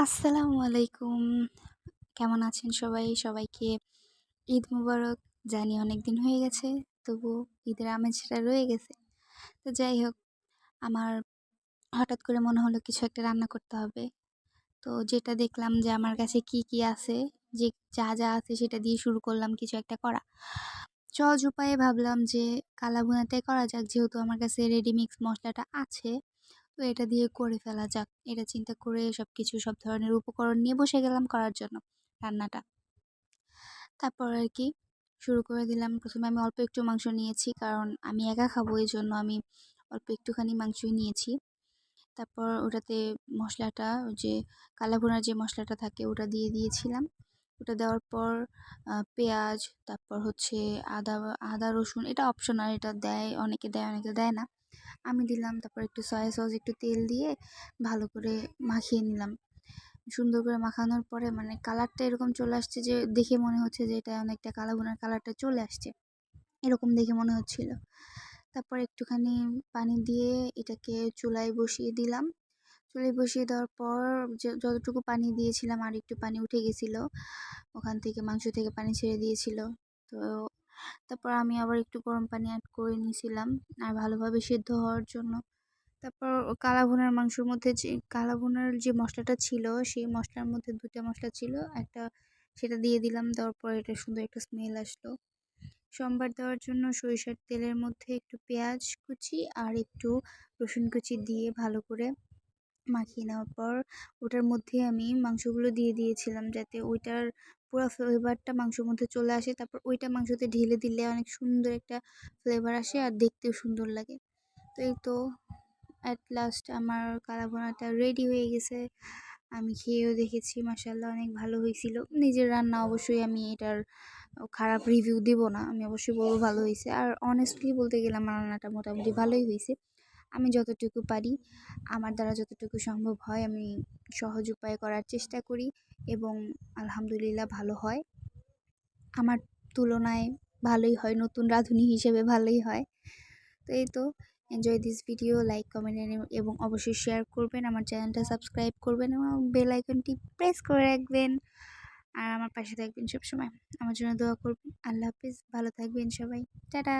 আসসালামু আলাইকুম। কেমন আছেন সবাই? সবাইকে ঈদ মোবারক। জানি অনেকদিন হয়ে গেছে, তবুও ঈদের আমেজটা রয়ে গেছে। তো যাই হোক, আমার হঠাৎ করে মনে হলো কিছু একটা রান্না করতে হবে। তো যেটা দেখলাম যে আমার কাছে কি আছে, যে যা আছে সেটা দিয়ে শুরু করলাম কিছু একটা করা। সহজ উপায়ে ভাবলাম যে কালা ভুনাটাই করা যাক, যেহেতু আমার কাছে রেডি মিক্স মসলাটা আছে। তো এটা দিয়ে করে ফেলা যাক। এটা চিন্তা করে সবকিছু সব ধরনের উপকরণ নিয়ে বসে গেলাম করার জন্য রান্নাটা। তারপর আর কি শুরু করে দিলাম। ১ম এ আমি অল্প একটু মাংস নিয়েছি, কারণ আমি একা খাবো এইজন্য আমি অল্প একটুখানি মাংসই নিয়েছি। তারপর ওটাতে মশলাটা, ওই যে কালা ভুনার যে মশলাটা থাকে ওটা দিয়ে দিয়েছিলাম। ওটা দেওয়ার পর পেঁয়াজ, তারপর হচ্ছে আদা আদা রসুন, এটা অপশনাল, এটা অনেকে দেয় অনেকে দেয় না। আমি দিলাম। তারপর একটু সয়া সস, একটু তেল দিয়ে ভালো করে মাখিয়ে নিলাম। সুন্দর করে মাখানোর পরে মানে কালারটা এরকম চলে আসছে যে দেখে মনে হচ্ছে যে এটা অনেকটা কালা ভুনার কালারটা চলে আসছে, এরকম দেখে মনে হচ্ছিল। তারপর একটুখানি পানি দিয়ে এটাকে চুলায় বসিয়ে দিলাম। চুলায় বসিয়ে দেওয়ার পর যতটুকু পানি দিয়েছিলাম আর একটু পানি উঠে গেছিল, ওখান থেকে মাংস থেকে পানি ছেড়ে দিয়েছিল। তো তারপর আমি আবার একটু গরম পানি অ্যাড করে নিয়েছিলাম আর ভালোভাবে সেদ্ধ হওয়ার জন্য। তারপর কালা ভুনার মাংসের মধ্যে যে কালা ভুনার যে মশলাটা ছিল, সেই মশলার মধ্যে ২ টা মশলা ছিল। একটা সেটা দিয়ে দিলাম। দেওয়ার পর এটা সুন্দর একটা স্মেল আসলো। সম্বার দেওয়ার জন্য সরিষার তেলের মধ্যে একটু পেঁয়াজ কুচি আর একটু রসুন কুচি দিয়ে ভালো করে মাখিয়ে নেওয়ার পর ওটার মধ্যে আমি মাংসগুলো দিয়ে দিয়েছিলাম, যাতে ওইটার পুরো ফ্লেভারটা মাংসের মধ্যে চলে আসে। তারপর ওইটা মাংসতে ঢেলে দিলে অনেক সুন্দর একটা ফ্লেভার আসে আর দেখতেও সুন্দর লাগে। তো এই তো অ্যাট লাস্ট আমার কালা ভুনাটা রেডি হয়ে গেছে। আমি খেয়েও দেখেছি, মাশাআল্লাহ অনেক ভালো হয়েছিল। নিজের রান্না, অবশ্যই আমি এটার খারাপ রিভিউ দেব না, আমি অবশ্যই বলবো ভালো হয়েছে। আর অনেস্টলি বলতে গেলে আমার রান্নাটা মোটামুটি ভালোই হয়েছে। আমি যতটুকু পারি, আমার দ্বারা যতটুকু সম্ভব হয়, আমি সহজ উপায়ে করার চেষ্টা করি এবং আলহামদুলিল্লাহ ভালো হয়। আমার তুলনায় ভালোই হয়, নতুন রাঁধুনি হিসেবে ভালোই হয়। তো এই তো, enjoy this video, like comment এবং অবশ্যই শেয়ার করবেন, আমার চ্যানেলটা সাবস্ক্রাইব করবেন এবং বেল আইকনটি প্রেস করে রাখবেন। আর আমার পাশে থাকবেন সবসময়, আমার জন্য দোয়া করবেন। আল্লাহ হাফিজ, ভালো থাকবেন সবাই, টাটা।